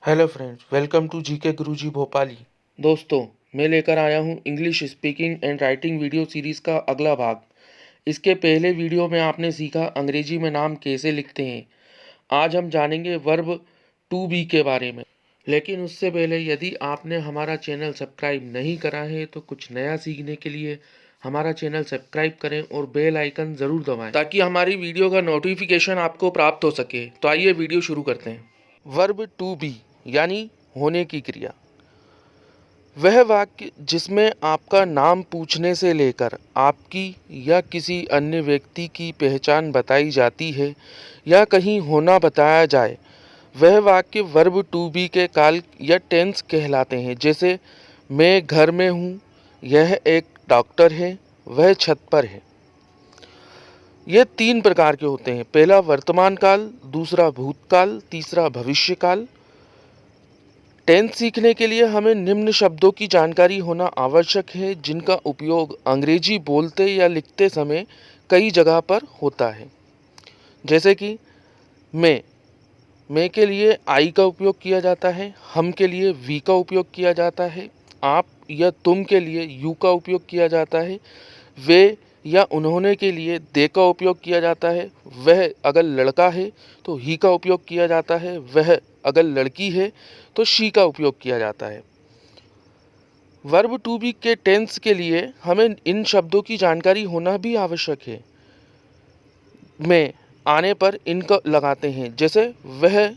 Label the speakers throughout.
Speaker 1: Hello friends, welcome to GK Guruji Bhopali. दोस्तों, मैं लेकर आया हूँ English speaking and writing video series का अगला भाग। इसके पहले वीडियो में आपने सीखा अंग्रेजी में नाम कैसे लिखते हैं। आज हम जानेंगे वर्ब टू बी के बारे में। लेकिन उससे पहले यदि आपने हमारा चैनल सब्सक्राइब नहीं करा है तो कुछ नया सीखने के लिए हमारा चैनल सब्सक्राइब करें और बेल आइकन ज़रूर दबाएं ताकि हमारी वीडियो का नोटिफिकेशन आपको प्राप्त हो सके। तो आइए वीडियो शुरू करते हैं। वर्ब टू बी यानी होने की क्रिया। वह वाक्य जिसमें आपका नाम पूछने से लेकर आपकी या किसी अन्य व्यक्ति की पहचान बताई जाती है या कहीं होना बताया जाए, वह वाक्य वर्ब टू बी के काल या टेंस कहलाते हैं। जैसे मैं घर में हूँ, यह एक डॉक्टर है, वह छत पर है। ये तीन प्रकार के होते हैं। पहला वर्तमान काल, दूसरा भूतकाल, तीसरा भविष्य काल। टेंस सीखने के लिए हमें निम्न शब्दों की जानकारी होना आवश्यक है जिनका उपयोग अंग्रेजी बोलते या लिखते समय कई जगह पर होता है। जैसे कि मैं के लिए आई का उपयोग किया जाता है, हम के लिए वी का उपयोग किया जाता है, आप या तुम के लिए यू का उपयोग किया जाता है, वे या उन्होंने के लिए दे का उपयोग किया जाता है, वह अगर लड़का है तो ही का उपयोग किया जाता है, वह अगर लड़की है तो शी का उपयोग किया जाता है। वर्ब टू बी के टेंस के लिए हमें इन शब्दों की जानकारी होना भी आवश्यक है। में आने पर इनका लगाते हैं। जैसे वह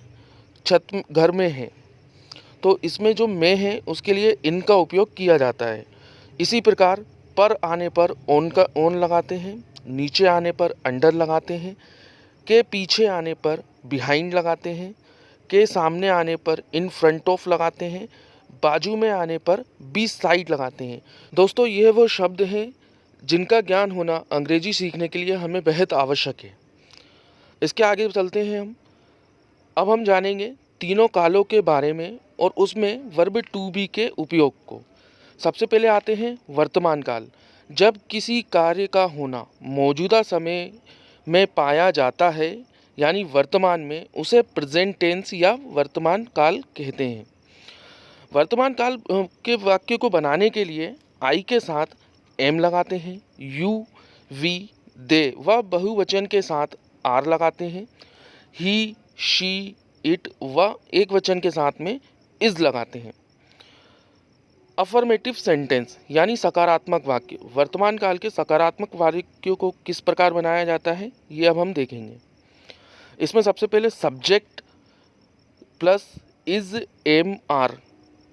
Speaker 1: छत घर में है, तो इसमें जो में है उसके लिए इनका उपयोग किया जाता है। इसी प्रकार पर आने पर ओन लगाते हैं, नीचे आने पर अंडर लगाते हैं, के पीछे आने पर बिहाइंड लगाते हैं, के सामने आने पर इन फ्रंट ऑफ लगाते हैं, बाजू में आने पर बी साइड लगाते हैं। दोस्तों, ये वो शब्द हैं जिनका ज्ञान होना अंग्रेजी सीखने के लिए हमें बेहद आवश्यक है। इसके आगे चलते हैं हम। अब हम जानेंगे तीनों कालों के बारे में और उसमें वर्ब टू बी के उपयोग को। सबसे पहले आते हैं वर्तमान काल। जब किसी कार्य का होना मौजूदा समय में पाया जाता है यानी वर्तमान में, उसे प्रेजेंट टेंस या वर्तमान काल कहते हैं। वर्तमान काल के वाक्य को बनाने के लिए आई के साथ एम लगाते हैं, यू वी दे व बहुवचन के साथ आर लगाते हैं, ही शी इट व एक वचन के साथ में इज लगाते हैं। अफर्मेटिव सेंटेंस यानी सकारात्मक वाक्य। वर्तमान काल के सकारात्मक वाक्यों को किस प्रकार बनाया जाता है ये अब हम देखेंगे। इसमें सबसे पहले subject plus is M R,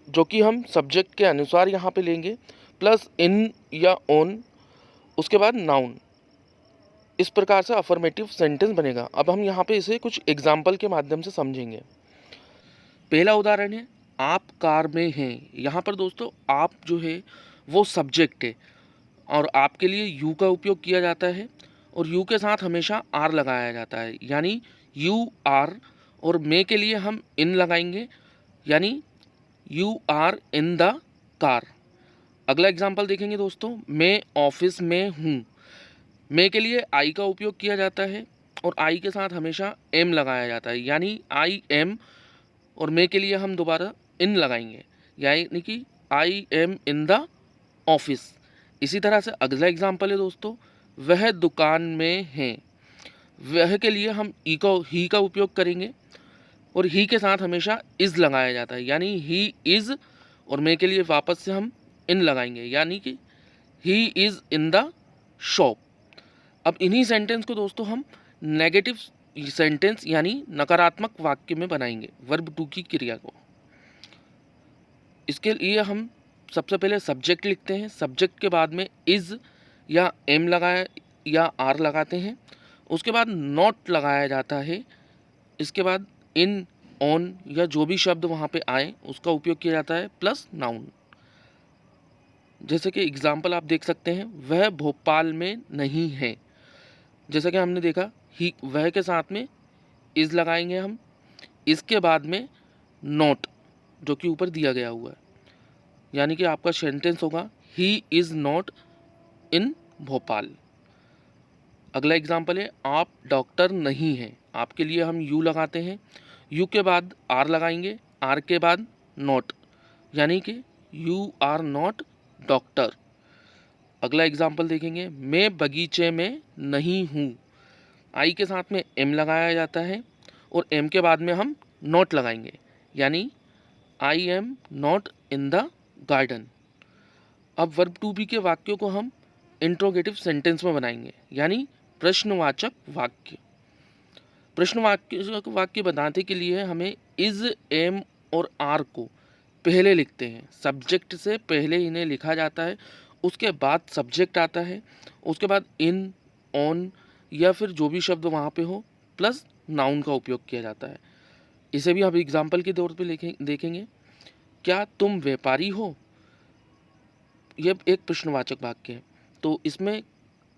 Speaker 1: जो कि हम सब्जेक्ट के अनुसार यहाँ पे लेंगे, प्लस इन या ऑन, उसके बाद नाउन। इस प्रकार से अफर्मेटिव सेंटेंस बनेगा। अब हम यहाँ पे इसे कुछ एग्जाम्पल के माध्यम से समझेंगे। पहला उदाहरण है आप कार में हैं। यहाँ पर दोस्तों आप जो है वो सब्जेक्ट है और आपके लिए यू का उपयोग किया जाता है और यू के साथ हमेशा आर लगाया जाता है यानी यू आर, और मे के लिए हम इन लगाएंगे यानी you are in the car. अगला एग्जाम्पल देखेंगे दोस्तों, मैं ऑफिस में हूँ। मे के लिए आई का उपयोग किया जाता है और आई के साथ हमेशा एम लगाया जाता है यानी आई एम, और मे के लिए हम दोबारा इन लगाएंगे यानी कि I am in the office. इसी तरह से अगला एग्जाम्पल है दोस्तों, वह दुकान में है। वह के लिए हम ही का उपयोग करेंगे और ही के साथ हमेशा इज़ लगाया जाता है यानी ही इज़, और मे के लिए वापस से हम इन लगाएंगे यानी कि he is in the shop. अब इन्हीं सेंटेंस को दोस्तों हम नेगेटिव सेंटेंस यानी नकारात्मक वाक्य में बनाएंगे वर्ब टू की क्रिया को। इसके लिए हम सबसे पहले सब्जेक्ट लिखते हैं, सब्जेक्ट के बाद में इज़ या एम लगाया या आर लगाते हैं, उसके बाद नॉट लगाया जाता है, इसके बाद इन ऑन या जो भी शब्द वहाँ पे आए उसका उपयोग किया जाता है, प्लस नाउन। जैसे कि एग्जाम्पल आप देख सकते हैं, वह भोपाल में नहीं है। जैसा कि हमने देखा ही वह के साथ में इज़ लगाएंगे हम, इसके बाद में नॉट जो कि ऊपर दिया गया हुआ है यानी कि आपका सेंटेंस होगा he is not in Bhopal. अगला एग्जाम्पल है आप डॉक्टर नहीं हैं। आपके लिए हम यू लगाते हैं, यू के बाद आर लगाएंगे, आर के बाद नॉट, यानी कि यू आर नॉट डॉक्टर। अगला एग्जाम्पल देखेंगे, मैं बगीचे में नहीं हूँ। आई के साथ में एम लगाया जाता है और एम के बाद में हम नॉट लगाएंगे, यानी I am not in the garden. अब वर्ब टू बी के वाक्यों को हम इंट्रोगेटिव सेंटेंस में बनाएंगे, यानी प्रश्नवाचक वाक्य। वाक्य बनाने के लिए हमें इज, एम और आर को पहले लिखते हैं। सब्जेक्ट से पहले इन्हें लिखा जाता है, उसके बाद सब्जेक्ट आता है, उसके बाद इन, ऑन या फिर जो भी शब्द वहाँ पे हो प्लस नाउन का उपयोग किया जाता है। इसे भी हम एग्जाम्पल के तौर पे देखेंगे। क्या तुम व्यापारी हो? यह एक प्रश्नवाचक वाक्य है, तो इसमें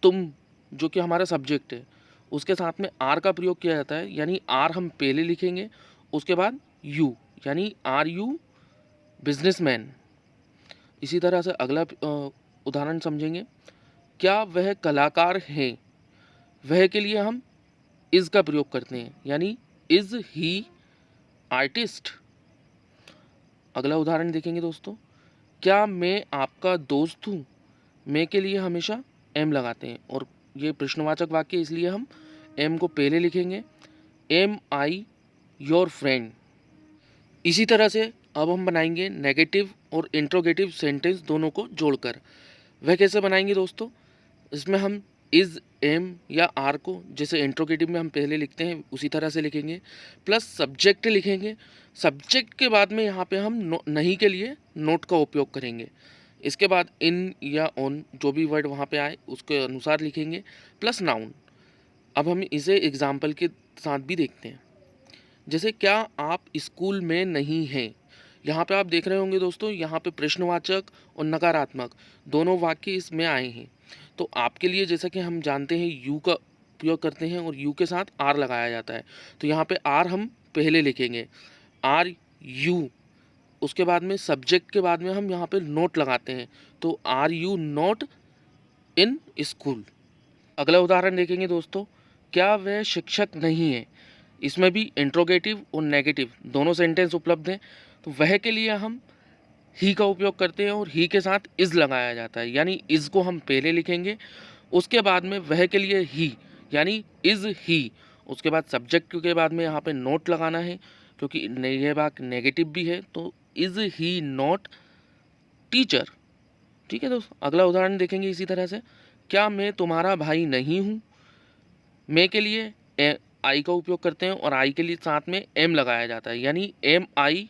Speaker 1: तुम जो कि हमारा सब्जेक्ट है उसके साथ में आर का प्रयोग किया जाता है, यानी आर हम पहले लिखेंगे, उसके बाद यू, यानी आर यू बिजनेसमैन। इसी तरह से अगला उदाहरण समझेंगे। क्या वह कलाकार है? वह के लिए हम इज का प्रयोग करते हैं, यानी इज ही आर्टिस्ट। अगला उदाहरण देखेंगे दोस्तों। क्या मैं आपका दोस्त हूँ? मैं के लिए हमेशा एम लगाते हैं और ये प्रश्नवाचक वाक्य, इसलिए हम एम को पहले लिखेंगे। Am I your friend. इसी तरह से अब हम बनाएंगे नेगेटिव और इंट्रोगेटिव सेंटेंस दोनों को जोड़कर। वह कैसे बनाएंगे दोस्तों? इसमें हम इज, एम या आर को जैसे इंट्रोगेटिव में हम पहले लिखते हैं उसी तरह से लिखेंगे, प्लस सब्जेक्ट लिखेंगे। सब्जेक्ट के बाद में यहाँ पे हम नहीं के लिए नोट का उपयोग करेंगे। इसके बाद इन या ऑन जो भी वर्ड वहाँ पे आए उसके अनुसार लिखेंगे, प्लस नाउन। अब हम इसे एग्जाम्पल के साथ भी देखते हैं। जैसे क्या आप स्कूल में नहीं हैं? यहाँ पे आप देख रहे होंगे दोस्तों, यहाँ पे प्रश्नवाचक और नकारात्मक दोनों वाक्य इसमें आए हैं। तो आपके लिए जैसा कि हम जानते हैं यू का उपयोग करते हैं और यू के साथ आर लगाया जाता है, तो यहाँ पे आर हम पहले लिखेंगे, आर यू। उसके बाद में सब्जेक्ट के बाद में हम यहाँ पे नोट लगाते हैं, तो are you not in school. अगला उदाहरण देखेंगे दोस्तों। क्या वह शिक्षक नहीं है? इसमें भी इंट्रोगेटिव और नेगेटिव दोनों सेंटेंस उपलब्ध हैं, तो वह के लिए हम ही का उपयोग करते हैं और ही के साथ इज लगाया जाता है, यानी इज को हम पहले लिखेंगे, उसके बाद में वह के लिए ही, यानी इज ही। उसके बाद सब्जेक्ट के बाद में यहाँ पे नोट लगाना है, क्योंकि यह वाक्य नेगेटिव भी है, तो इज ही नॉट टीचर। ठीक है दोस्तों, अगला उदाहरण देखेंगे इसी तरह से। क्या मैं तुम्हारा भाई नहीं हूँ? मैं के लिए आई का उपयोग करते हैं और आई के लिए साथ में एम लगाया जाता है, यानी am I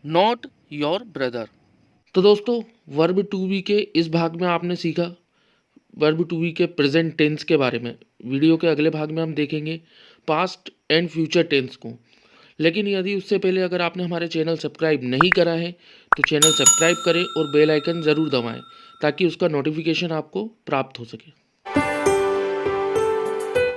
Speaker 1: not your brother. तो दोस्तों, वर्ब टू बी के इस भाग में आपने सीखा वर्ब टू बी के प्रेजेंट टेंस के बारे में। वीडियो के अगले भाग में हम देखेंगे पास्ट एंड फ्यूचर टेंस को। लेकिन यदि उससे पहले अगर आपने हमारे चैनल सब्सक्राइब नहीं करा है तो चैनल सब्सक्राइब करें और बेल आइकन ज़रूर दबाएं, ताकि उसका नोटिफिकेशन आपको प्राप्त हो सके।